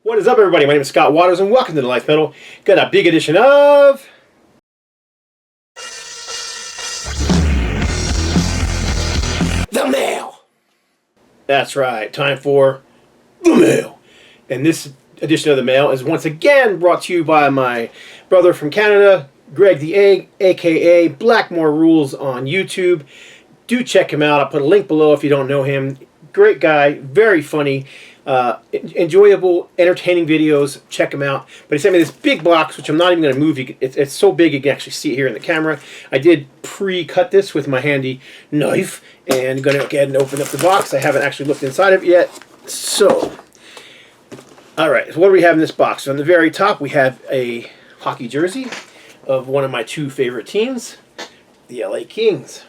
What is up, everybody? My name is Scott Waters, and welcome to NoLifeTilMetal. Got a big edition of the mail. That's right, time for the mail. And this edition of the mail is once again brought to you by my brother from Canada, Greg the Egg, aka Blackmore Rules on YouTube. Do check him out. I'll put a link below if you don't know him. Great guy, very funny. Enjoyable, entertaining videos. Check them out. But he sent me this big box, which I'm not even going to move. It's so big you can actually see it here in the camera. I did pre-cut this with my handy knife, and I'm going to go ahead and open up the box. I haven't actually looked inside of it yet. So, alright, so what do we have in this box? So on the very top, we have a hockey jersey of one of my two favorite teams, the LA Kings.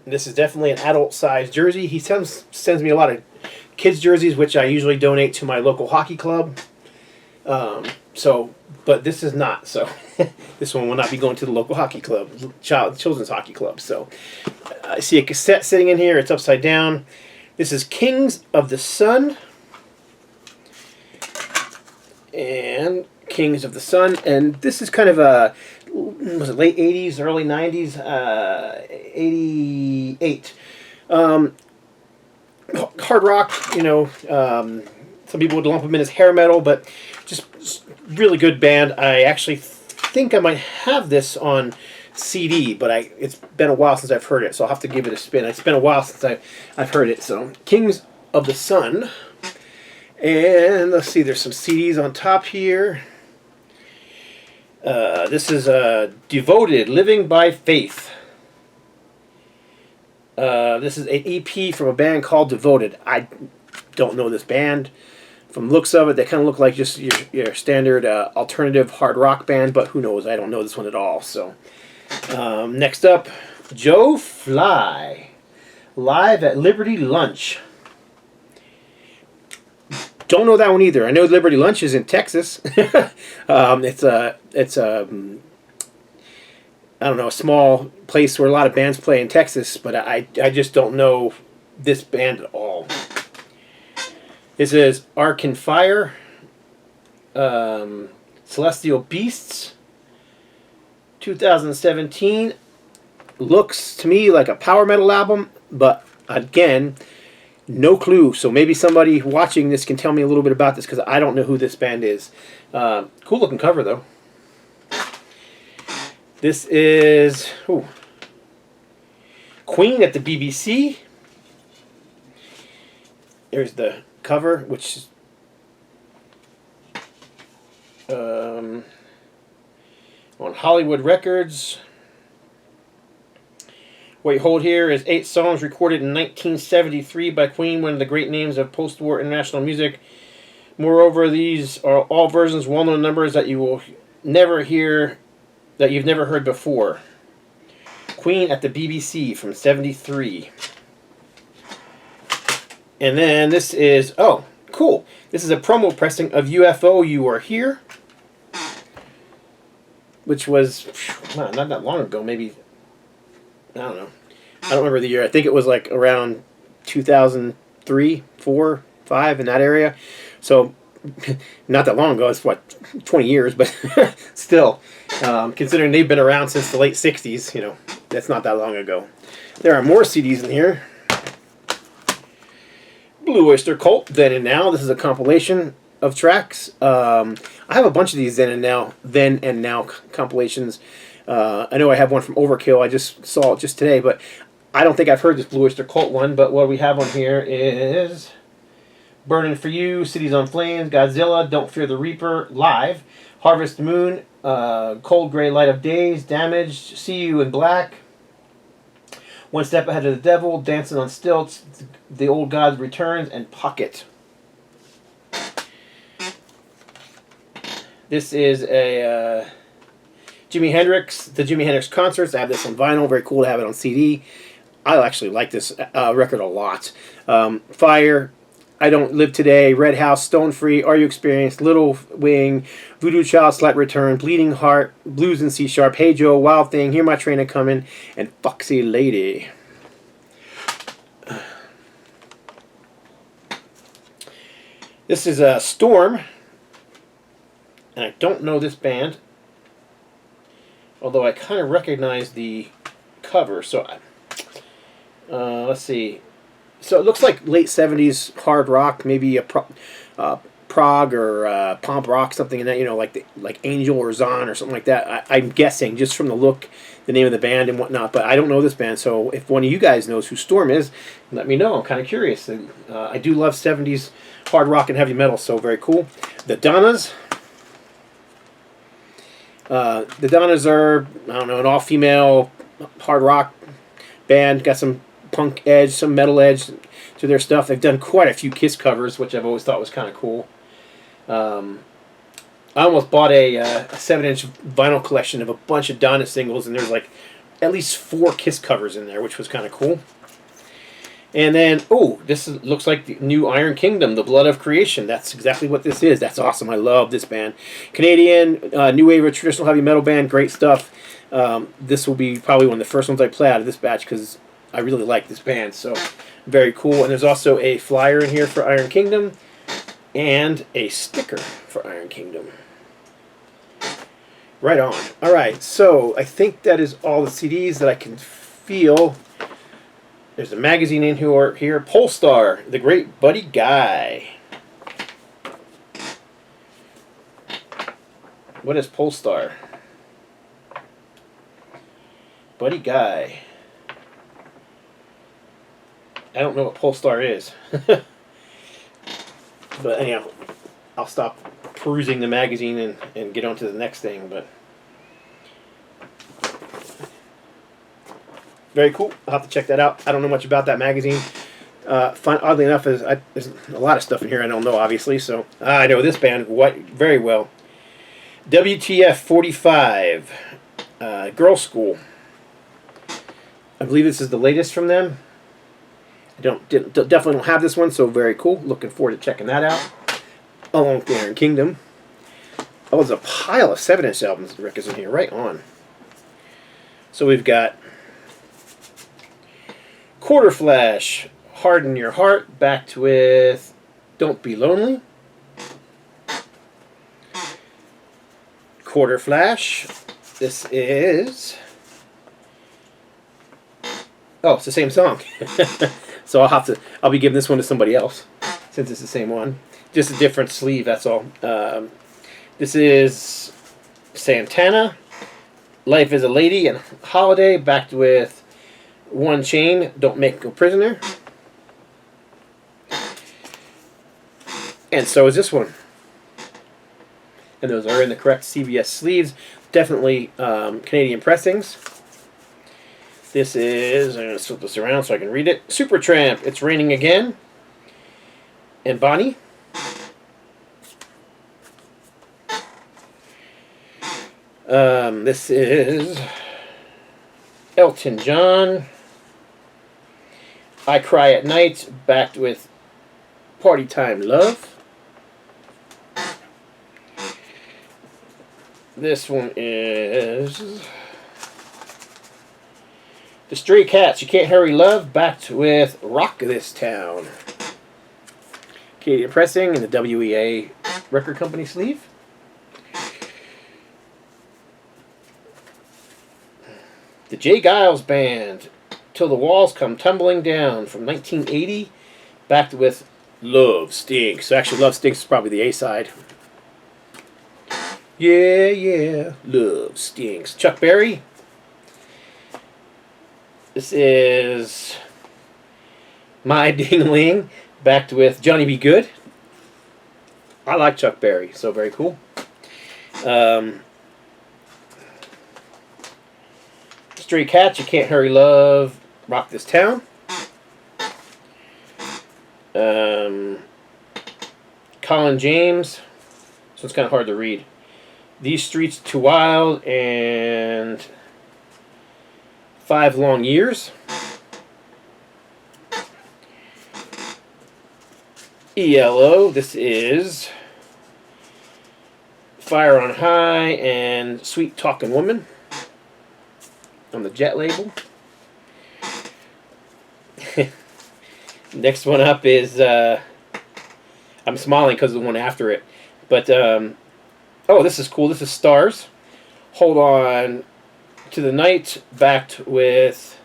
This is definitely an adult-sized jersey. He sends me a lot of kids' jerseys, which I usually donate to my local hockey club. But this is not. So this one will not be going to the local hockey club, children's hockey club. So I see a cassette sitting in here. It's upside down. This is Kings of the Sun. And Kings of the Sun. And this is kind of a... was it late 80s, early 90s, 88. Hard rock, some people would lump them in as hair metal, but just really good band. I actually think I might have this on CD, but it's been a while since I've heard it, so I'll have to give it a spin. It's been a while since I've heard it. So Kings of the Sun. And let's see, there's some CDs on top here. This is Devoted, Living by Faith. This is an EP from a band called Devoted. I don't know this band. From the looks of it, they kind of look like just your standard alternative hard rock band, but who knows? I don't know this one at all. So, next up, Joe Fly, Live at Liberty Lunch. Don't know that one either. I know Liberty Lunch is in Texas. It's a I don't know, a small place where a lot of bands play in Texas, but I just don't know this band at all. This is Arc Fire, Celestial Beasts, 2017. Looks to me like a power metal album, but again, no clue. So maybe somebody watching this can tell me a little bit about this, because I don't know who this band is. Cool looking cover though. This is Queen at the BBC. There's the cover, which is on Hollywood Records. What you hold here is 8 songs recorded in 1973 by Queen, one of the great names of post-war international music. Moreover, these are all versions, well-known numbers that you will never hear, that you've never heard before. Queen at the BBC from 73. And then this is, oh, cool. This is a promo pressing of UFO, You Are Here, which was not that long ago, maybe. I don't know. I don't remember the year. I think it was like around 2003, 4, 5, in that area. So, not that long ago. It's, 20 years, but still. Considering they've been around since the late 60s, that's not that long ago. There are more CDs in here. Blue Oyster Cult, Then and Now. This is a compilation of tracks. I have a bunch of these Then and Now compilations. I know I have one from Overkill. I just saw it just today, but I don't think I've heard this Blue Oyster Cult one. But what we have on here is Burning for You, Cities on Flames, Godzilla, Don't Fear the Reaper, Live, Harvest Moon, Cold Gray Light of Days, Damaged, See You in Black, One Step Ahead of the Devil, Dancing on Stilts, The Old Gods Returns, and Pocket. This is a the Jimi Hendrix concerts. I have this on vinyl. Very cool to have it on CD. I actually like this record a lot. Fire, I Don't Live Today, Red House, Stone Free, Are You Experienced, Little Wing, Voodoo Child, Slight Return, Bleeding Heart, Blues in C Sharp, Hey Joe, Wild Thing, Hear My Train A-Comin', and Foxy Lady. This is a Storm, and I don't know this band, although I kind of recognize the cover. So, let's see. So it looks like late 70s hard rock, maybe a prog or punk rock, something in that, you know, like Angel or Zon or something like that. I'm guessing just from the look, the name of the band and whatnot, but I don't know this band. So if one of you guys knows who Storm is, let me know. I'm kind of curious. And, I do love 70s hard rock and heavy metal, so very cool. The Donnas. The Donnas are, I don't know, an all-female hard rock band. Got some punk edge, some metal edge to their stuff. They've done quite a few Kiss covers, which I've always thought was kind of cool. I almost bought a 7-inch vinyl collection of a bunch of Donna singles, and there's like at least 4 Kiss covers in there, which was kind of cool. And then, looks like the new Iron Kingdom, The Blood of Creation. That's exactly what this is. That's awesome. I love this band. Canadian, new wave of traditional heavy metal band. Great stuff. This will be probably one of the first ones I play out of this batch because I really like this band. So, very cool. And there's also a flyer in here for Iron Kingdom and a sticker for Iron Kingdom. Right on. All right, so I think that is all the CDs that I can feel. There's a magazine in here. Polestar, The Great Buddy Guy. What is Polestar? Buddy Guy. I don't know what Polestar is. But anyhow, I'll stop perusing the magazine and get on to the next thing. But very cool. I'll have to check that out. I don't know much about that magazine. Oddly enough, there's a lot of stuff in here I don't know, obviously. So I know this band very well. WTF 45, Girl School. I believe this is the latest from them. I definitely don't have this one, so very cool. Looking forward to checking that out. Along with the Iron Kingdom. Oh, there's a pile of 7-inch albums records in here. Right on. So we've got Quarter Flash, Harden Your Heart, backed with Don't Be Lonely. Quarter Flash. This is... Oh, it's the same song. So I'll be giving this one to somebody else, since it's the same one. Just a different sleeve, that's all. This is Santana, Life is a Lady, and Holiday, backed with One Chain, Don't Make Go Prisoner. And so is this one. And those are in the correct CBS sleeves. Definitely Canadian pressings. This is, I'm going to flip this around so I can read it. Supertramp, It's Raining Again. And Bonnie. This is Elton John, I Cry at Night, backed with Party Time Love. This one is The Stray Cats, You Can't Hurry Love, backed with Rock This Town. Canadian pressing in the WEA record company sleeve. The Jay Giles Band, Till the Walls Come Tumbling Down, from 1980, backed with Love Stinks. So actually, Love Stinks is probably the A-side. Yeah, yeah, Love Stinks. Chuck Berry. This is My Ding-a-Ling, backed with Johnny B. Good. I like Chuck Berry, so very cool. Stray Cats, You Can't Hurry Love, Rock This Town. Colin James. This one's kind of hard to read. These Streets Too Wild, and 5 Long Years. ELO, this is Fire on High and Sweet Talkin' Woman on the Jet label. Next one up is I'm smiling because of the one after it. But, oh, this is cool. This is Stars. Hold On to the Night, backed with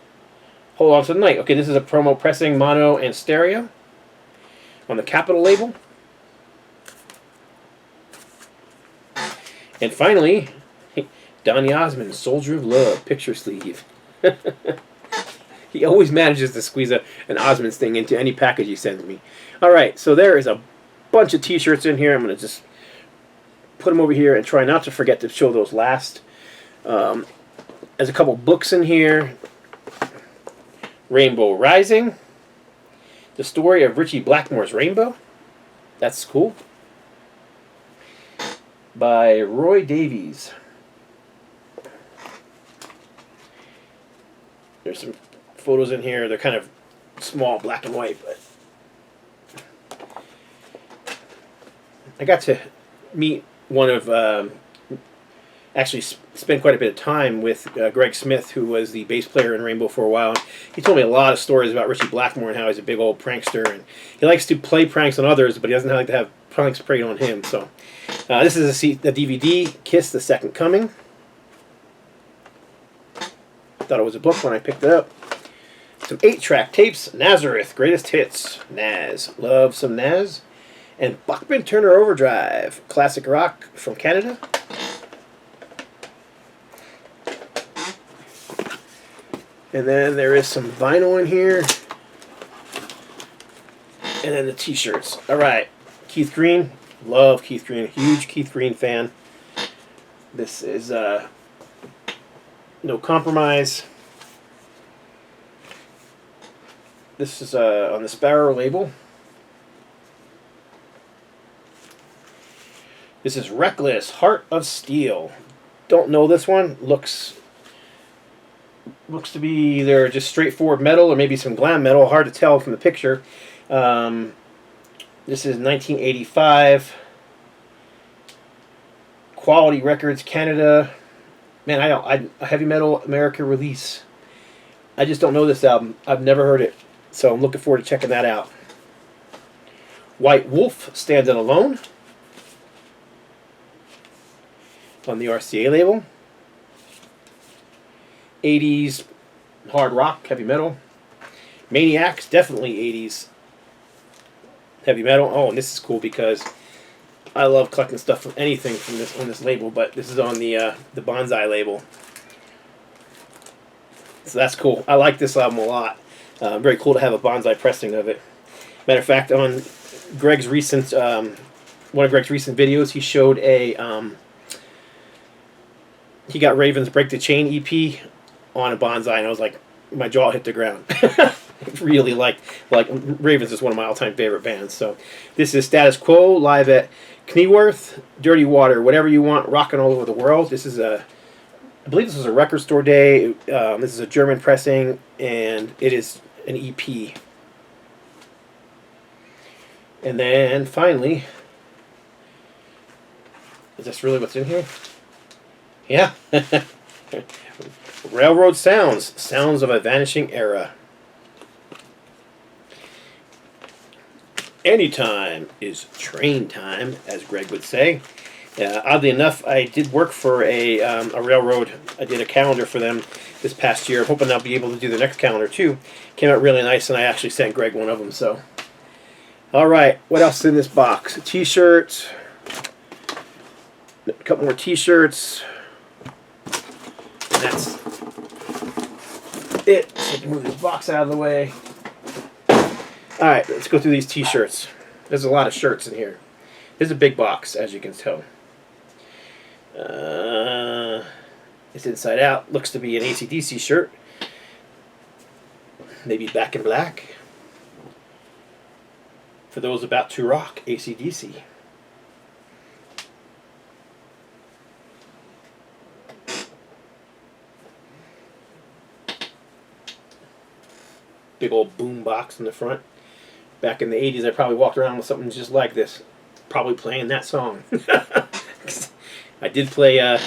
Hold On to the Night. Okay, this is a promo pressing, mono and stereo on the Capitol label. And finally, Donny Osmond, Soldier of Love, picture sleeve. He always manages to squeeze an Osmonds thing into any package he sends me. All right, so there is a bunch of T-shirts in here. I'm going to just put them over here and try not to forget to show those last. There's a couple books in here. Rainbow Rising. The story of Richie Blackmore's Rainbow. That's cool. By Roy Davies. There's some photos in here. They're kind of small, black and white, but I got to meet one of, actually spent quite a bit of time with Greg Smith, who was the bass player in Rainbow for a while. He told me a lot of stories about Richie Blackmore and how he's a big old prankster, and he likes to play pranks on others, but he doesn't like to have pranks played on him. So this is a DVD, Kiss the Second Coming. Thought it was a book when I picked it up. Some 8-track tapes, Nazareth, Greatest Hits, Naz, love some Naz, and Bachman Turner Overdrive, classic rock from Canada. And then there is some vinyl in here, and then the T-shirts. All right, Keith Green, love Keith Green, huge Keith Green fan. This is No Compromise. This is on the Sparrow label. This is Reckless, Heart of Steel. Don't know this one. Looks to be either just straightforward metal or maybe some glam metal. Hard to tell from the picture. This is 1985. Quality Records, Canada. Man, I Heavy Metal America release. I just don't know this album. I've never heard it. So I'm looking forward to checking that out. White Wolf, Standing Alone. On the RCA label. 80s hard rock, heavy metal. Maniacs, definitely 80s heavy metal. Oh, and this is cool because I love collecting stuff from anything from this on this label, but this is on the Bonsai label. So that's cool. I like this album a lot. Very cool to have a Bonsai pressing of it. Matter of fact, on Greg's recent one of Greg's recent videos, he showed a he got Raven's Break the Chain EP on a Bonsai, and I was like, my jaw hit the ground. Really like Ravens is one of my all-time favorite bands. So this is Status Quo live at Knieworth, Dirty Water, Whatever You Want, rocking all over the world. This is I believe this was a record store day. This is a German pressing, and it is an EP. And then finally, is this really what's in here? Yeah. Railroad Sounds, Sounds of a Vanishing Era. Anytime is train time, as Greg would say. Oddly enough, I did work for a railroad. I did a calendar for them this past year. I'm hoping I'll be able to do the next calendar too. Came out really nice, and I actually sent Greg one of them. So, all right, what else is in this box? A T-shirt, a couple more T-shirts. And that's it. So I can move this box out of the way. All right, let's go through these T-shirts. There's a lot of shirts in here. This is a big box, as you can tell. It's inside out. Looks to be an AC/DC shirt. Maybe Back in Black. For those about to rock AC/DC. Big old boom box in the front. Back in the 80s, I probably walked around with something just like this. Probably playing that song. I did play, I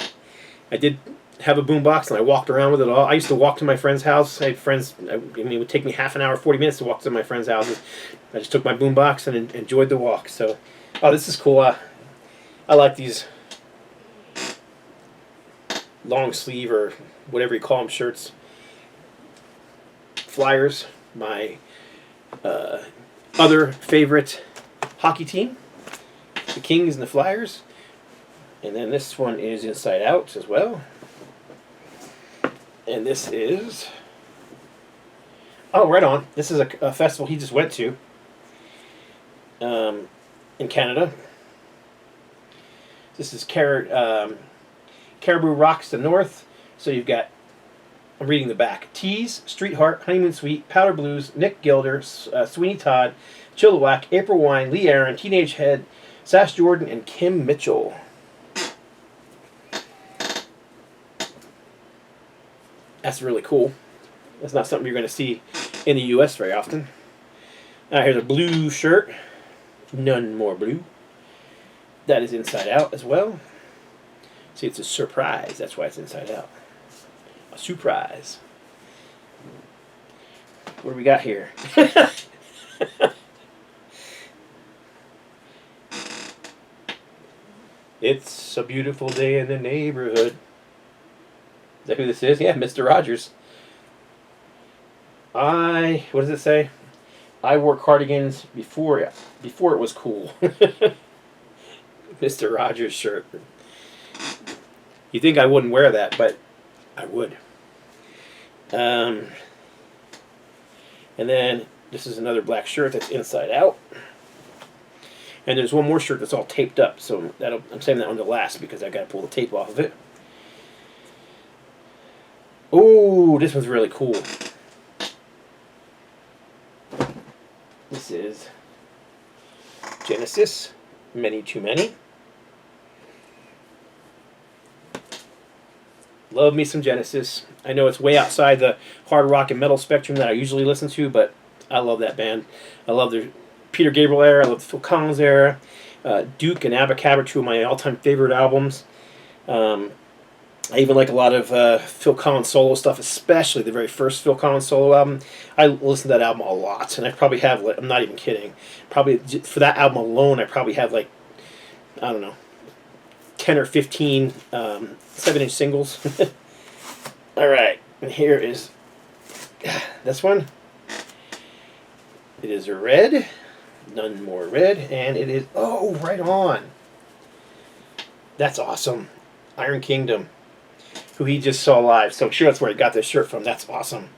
did have a boombox, and I walked around with it all. I used to walk to my friend's house. I had friends. I mean, it would take me half an hour, 40 minutes to walk to my friends' houses. I just took my boombox and enjoyed the walk. So, oh, this is cool. I like these long sleeve or whatever you call them shirts. Flyers, my other favorite hockey team, the Kings and the Flyers. And then this one is Inside Out as well. And this is, oh, right on. This is a festival he just went to in Canada. This is Caribou Rocks the North. So you've got, I'm reading the back. Tease, Street Heart, Honeymoon Suite, Powder Blues, Nick Gilder, Sweeney Todd, Chilliwack, April Wine, Lee Aaron, Teenage Head, Sash Jordan, and Kim Mitchell. That's really cool. That's not something you're going to see in the U.S. very often. Here's a blue shirt. None more blue. That is Inside Out as well. See, it's a surprise. That's why it's Inside Out. A surprise. What do we got here? It's a beautiful day in the neighborhood. Is that who this is? Yeah, Mr. Rogers. What does it say? I wore cardigans before it was cool. Mr. Rogers shirt. You think I wouldn't wear that, but I would. And then this is another black shirt that's Inside Out. And there's one more shirt that's all taped up, so I'm saving that one to last because I got to pull the tape off of it. Oh, this one's really cool. This is Genesis, Many Too Many. Love me some Genesis. I know it's way outside the hard rock and metal spectrum that I usually listen to, but I love that band. I love their Peter Gabriel era. I love the Phil Collins era. Duke and Abacab, two of my all-time favorite albums. I even like a lot of Phil Collins solo stuff, especially the very first Phil Collins solo album. I listen to that album a lot, and I probably have, I'm not even kidding, probably for that album alone, I probably have like, I don't know, 10 or 15 7-inch singles. Alright, and here is this one. It is a red, none more red, and it is, oh, right on. That's awesome. Iron Kingdom, who he just saw live. So I'm sure that's where he got this shirt from. That's awesome.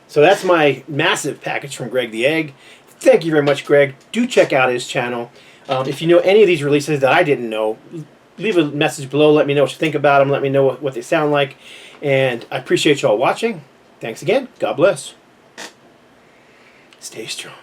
So that's my massive package from Greg the Egg. Thank you very much, Greg. Do check out his channel. If you know any of these releases that I didn't know, leave a message below. Let me know what you think about them. Let me know what they sound like. And I appreciate you all watching. Thanks again. God bless. Stay strong.